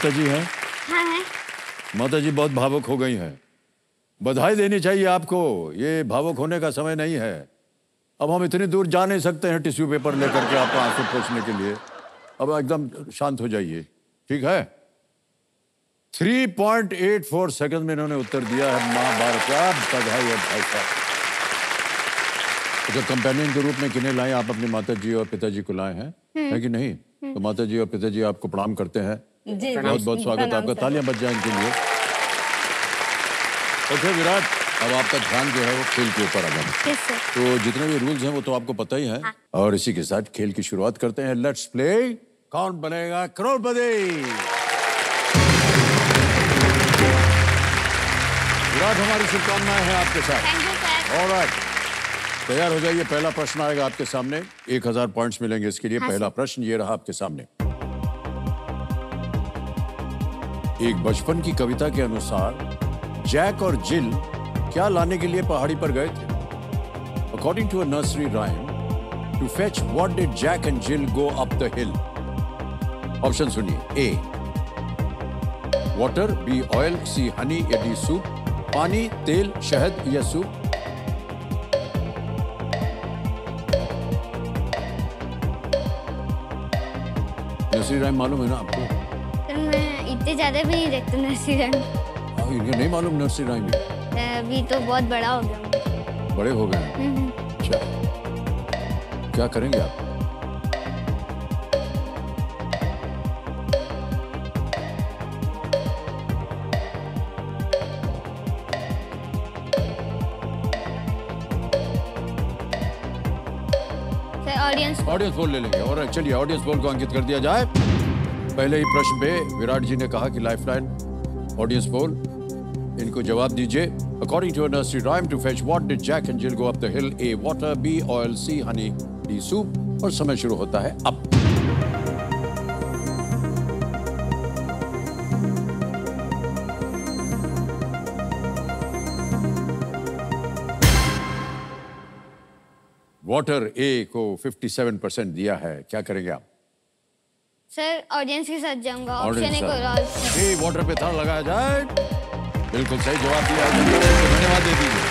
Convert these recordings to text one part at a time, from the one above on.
माता जी हैं? हाँ है। माता जी बहुत भावुक हो गई हैं। बधाई देनी चाहिए आपको, ये भावुक होने का समय नहीं है। अब हम इतनी दूर जा नहीं सकते हैं टिश्यू पेपर लेकर के आपका आंसू पोंछने के लिए। अब एकदम शांत हो जाइए, ठीक है? 3.84 सेकंड में इन्होंने उत्तर दिया है। महाभारत का बधाई है भाई साहब। तो कंपेनियन के रूप में किन्हें लाए आप? अपनी माता जी और पिताजी को लाए हैं, है कि नहीं? तो माता जी और पिताजी आपको प्रणाम करते हैं। बहुत बहुत स्वागत है आपका, तालियां बज जाए इनके लिए। ओके विराट, अब आपका ध्यान जो है वो खेल के ऊपर आ जाए। तो जितने भी रूल्स हैं वो तो आपको पता ही है। और इसी के साथ खेल की शुरुआत करते हैं। लेट्स प्ले कौन बनेगा करोड़पति। विराट, हमारी शुभकामनाएं हैं आपके साथ। ऑलराइट, तैयार हो जाइए। पहला प्रश्न आएगा आपके सामने। 1000 पॉइंट्स मिलेंगे इसके लिए। पहला प्रश्न ये रहा आपके सामने। एक बचपन की कविता के अनुसार जैक और जिल क्या लाने के लिए पहाड़ी पर गए थे? According to a nursery rhyme, to fetch what did Jack and Jill go up the hill? Option सुनिए। A water, B oil, C honey या डी सूप? पानी, तेल, शहद या सूप? नर्सरी राइम मालूम है ना आपको? सर मैं इतने ज्यादा भी नहीं देखता नर्सरी राइम। इनको नहीं मालूम नर्सरी राइम? अभी तो बहुत बड़ा हो गया। बड़े हो गए? अच्छा, क्या करेंगे आप? ऑडियंस पोल ले लेंगे। और चलिए ऑडियंस पोल को अंकित कर दिया जाए। पहले ही प्रश्न पे विराट जी ने कहा कि लाइफलाइन ऑडियंस पोल, इनको जवाब दीजिए। According to a nursery rhyme, to fetch what did Jack and Jill go up the hill? A water, B oil, C honey, D soup? और समय शुरू होता है अब। वाटर ए को 57% दिया है। क्या करेंगे आप? सर ऑडियंस के साथ जाऊंगा। ऑप्शन ए को ए वाटर पे था लगाया जाए। बिल्कुल सही जवाब दिया। धन्यवाद दे दीजिए।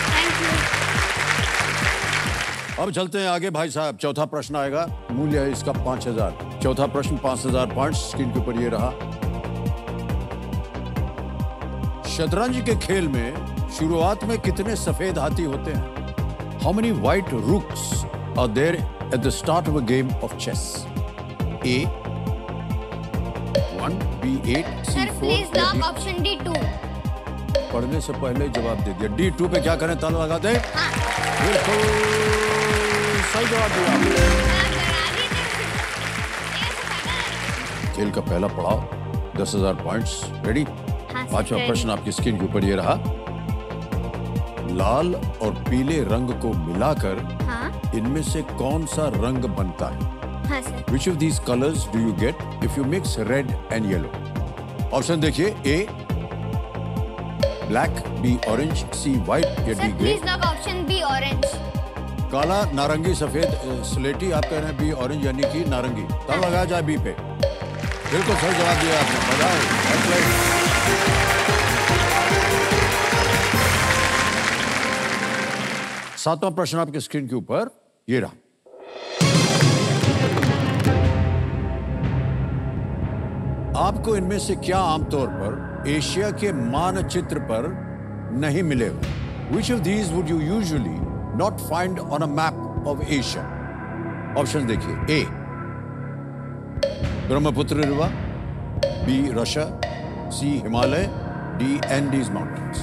Thank you. अब चलते हैं आगे भाई साहब। चौथा प्रश्न आएगा, मूल्य है इसका 5000। चौथा प्रश्न 5000 पॉइंट्स। स्क्रीन के ऊपर ये रहा। शतरंज के खेल में शुरुआत में कितने सफेद हाथी होते हैं? How many white rooks are there at the start of a game of chess? A 1, B 8, C 4. Sir please lock option D 2। पढ़ने से पहले जवाब दे दिया। डी 2 पे क्या करें? ताला लगा दें। हाँ। बिल्कुल सही जवाब दिया। खेल का पहला पड़ाव 10,000 पॉइंट्स। रेडी? पांचवा प्रश्न आपकी स्क्रीन के ऊपर ये रहा। लाल और पीले रंग को मिलाकर इनमें से कौन सा रंग बनता है? हाँ sir. Which of these colors do you get if you mix red and yellow? Option देखिए। A black, B orange, C white या D grey? Please lock option B orange. काला, नारंगी, सफेद, स्लेटी। आप कह रहे हैं बी ऑरेंज यानी कि नारंगी। तब लगाया जाए बी पे। बिल्कुल सही जवाब दिया आपने। बधाई। सातवां प्रश्न आपके स्क्रीन के ऊपर ये रहा। आपको इनमें से क्या आमतौर पर एशिया के मानचित्र पर नहीं मिलेगा? Which of these would you usually not find on a map of Asia? Option देखिए। A Brahmaputra river, B Russia, C Himalaya, D Andes mountains?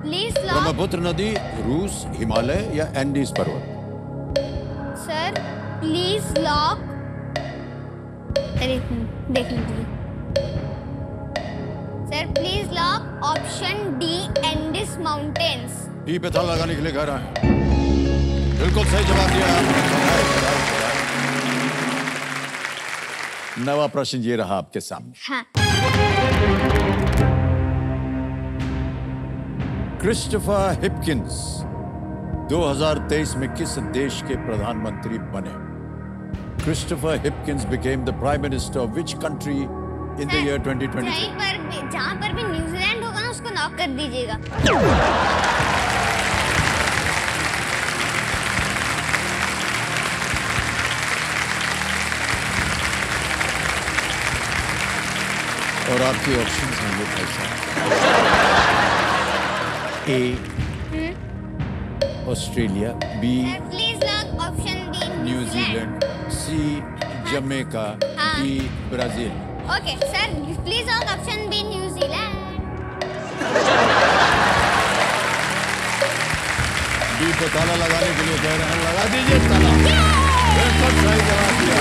Brahmaputra नदी, रूस, हिमालय या एंडीज पर्वत? Sir please lock. देख लीजिए sir. Please lock option D Andes mountains. D पे ताला लगाने के लिए कह रहा है। बिल्कुल सही जवाब दिया आपने। नवा प्रश्न ये रहा आपके सामने। हाँ। क्रिस्टोफर हिपकिंस 2023 में किस देश के प्रधानमंत्री बने? Christopher Hipkins became the Prime Minister of which country in the year 2023? जहाँ पर भी न्यूजीलैंड होगा ना उसको नॉक कर दीजिएगा। और आपके ऑप्शंस हैं ये भाई साहब। A Australia, B please lock option D New Zealand, C Jamaica, D Brazil. Okay sir, please lock option B New Zealand. B पे ताला लगाने के लिए कह रहे हैं, लगा दीजिए ताला। बिल्कुल सही जवाब दिया।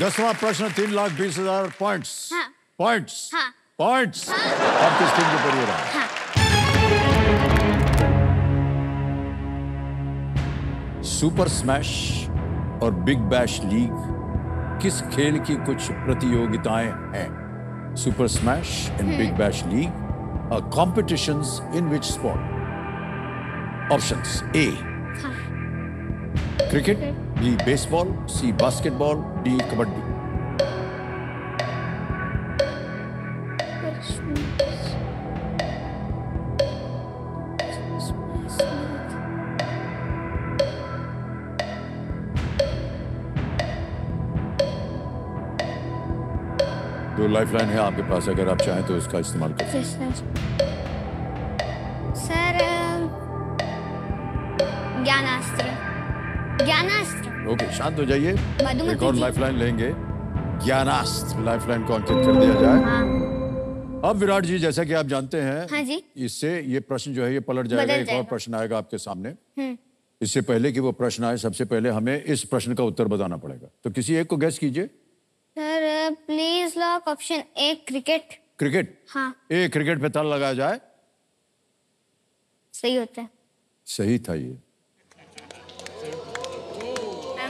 10वां प्रश्न 3,20,000 पॉइंट्स। हाँ। पॉइंट्स। हाँ। पॉइंट्स। आपकी स्क्रीन के ऊपर ये रहा। हाँ। सुपर स्मैश और बिग बैश लीग किस खेल की कुछ प्रतियोगिताएं हैं? Super smash and big bash league are competitions in which sport? Options A cricket, B baseball, C basketball, D kabaddi. दो लाइफलाइन है आपके पास, अगर आप चाहें तो इसका इस्तेमाल कर सकते हैं। सर ज्ञानास्त्र। ज्ञानास्त्र। ओके, शांत हो जाइए। मधुमती एक और जी। लाइफलाइन लेंगे। ज्ञानास्त्र लाइफलाइन को अंकित कर दिया जाए। हाँ। अब विराट जी, जैसा कि आप जानते हैं, हाँ जी। इससे ये प्रश्न जो है ये पलट जाएगा। बदल एक और जाएगा। प्रश्न आएगा आपके सामने। इससे पहले कि वो प्रश्न आए, सबसे पहले हमें इस प्रश्न का उत्तर बताना पड़ेगा। तो किसी एक को गैस कीजिए। Sir please lock option A cricket. Cricket. हाँ। ए क्रिकेट पे ताला लगाया जाए। सही होता है। सही था ये।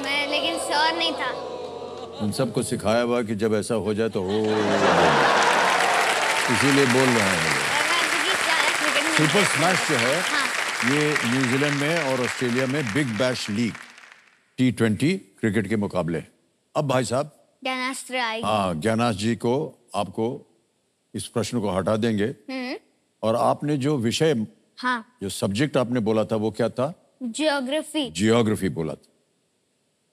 मैं लेकिन श्योर नहीं था। उन सबको सिखाया हुआ कि जब ऐसा हो जाए तो हो, इसीलिए बोल रहे हैं। सुपर स्मैश जो है हाँ। ये न्यूजीलैंड में और ऑस्ट्रेलिया में big bash league T20 cricket के मुकाबले। अब भाई साहब, ज्ञानास्त्र आई। हाँ, ज्ञानाश जी को आपको इस प्रश्न को हटा देंगे। और आपने जो विषय, हाँ। जो सब्जेक्ट आपने बोला था वो क्या था? जियोग्राफी। जियोग्राफी बोला था।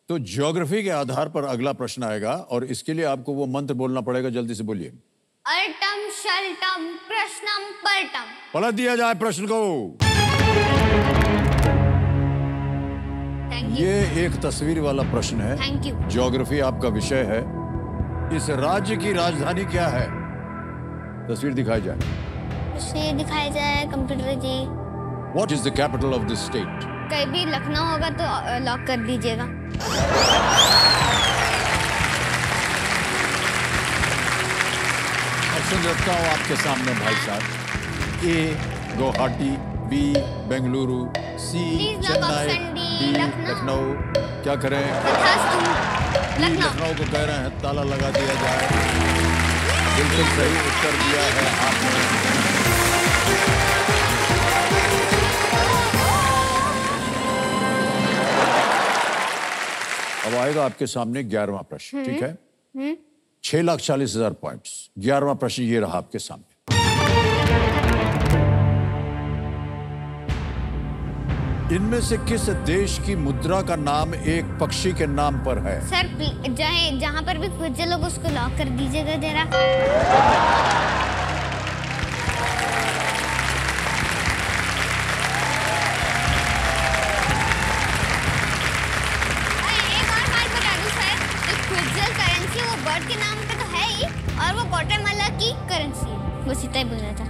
तो जियोग्राफी के आधार पर अगला प्रश्न आएगा और इसके लिए आपको वो मंत्र बोलना पड़ेगा। जल्दी से बोलिए। अल्टम शल्टम प्रश्नम पलटम। पलट दिया जाए प्रश्न को। Thank you. ये एक तस्वीर वाला प्रश्न है। Thank you. ज्योग्राफी आपका विषय है। इस राज्य की राजधानी क्या है? तस्वीर दिखाई जाए। उसे दिखाया जाए computer ji. What is the capital of this state? कहीं भी लखनऊ होगा तो लॉक कर दीजिएगा। ऑप्शन रखता हूँ आपके सामने भाई साहब। A Guwahati, B Bengaluru, C Please lock Chennai, option D, D Lucknow. Lucknow. क्या करें? तथास्तु। लखनऊ। लखनऊ को कह रहे हैं, ताला लगा दिया जाए। बिल्कुल सही उत्तर दिया है आपने। अब आएगा आपके सामने 11वां प्रश्न। ठीक है? 6,40,000 पॉइंट्स। 11वां प्रश्न ये रहा आपके सामने। इनमें से किस देश की मुद्रा का नाम एक पक्षी के नाम पर है? सर जहाँ पर भी खुद लोग उसको लॉक कर दीजिएगा जरा। एक और बात बता दूं सर, जो क्विज़ल करेंसी वो बर्ड के नाम पे तो है ही, और वो ग्वाटेमाला की करेंसी है। बस इतना ही बोलना था।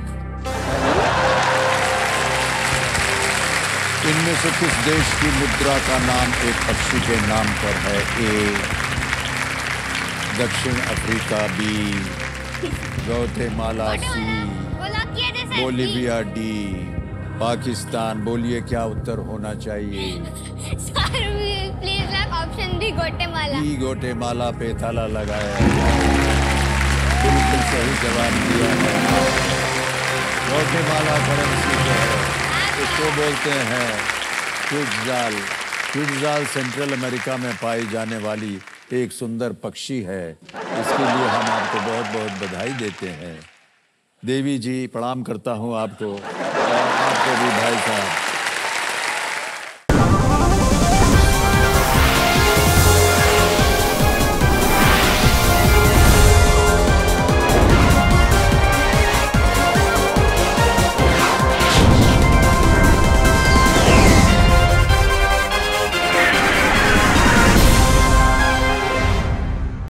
इनमें से किस देश की मुद्रा का नाम एक पक्षी के नाम पर है? ए दक्षिण अफ्रीका, बी ग्वाटेमाला, सी वो लॉक किया जैसे बोलिविया, डी पाकिस्तान। बोलिए क्या उत्तर होना चाहिए? Sir please lock option D Guatemala. B Guatemala पे ताला लगाया है। बिल्कुल सही जवाब दिया है। ग्वाटेमाला करेंसी जो है इसको बोलते हैं क्विट्ज़ाल। क्विट्ज़ाल सेंट्रल अमेरिका में पाई जाने वाली एक सुंदर पक्षी है। इसके लिए हम आपको बहुत बहुत बधाई देते हैं। देवी जी प्रणाम करता हूं आपको और आपको भी भाई साहब।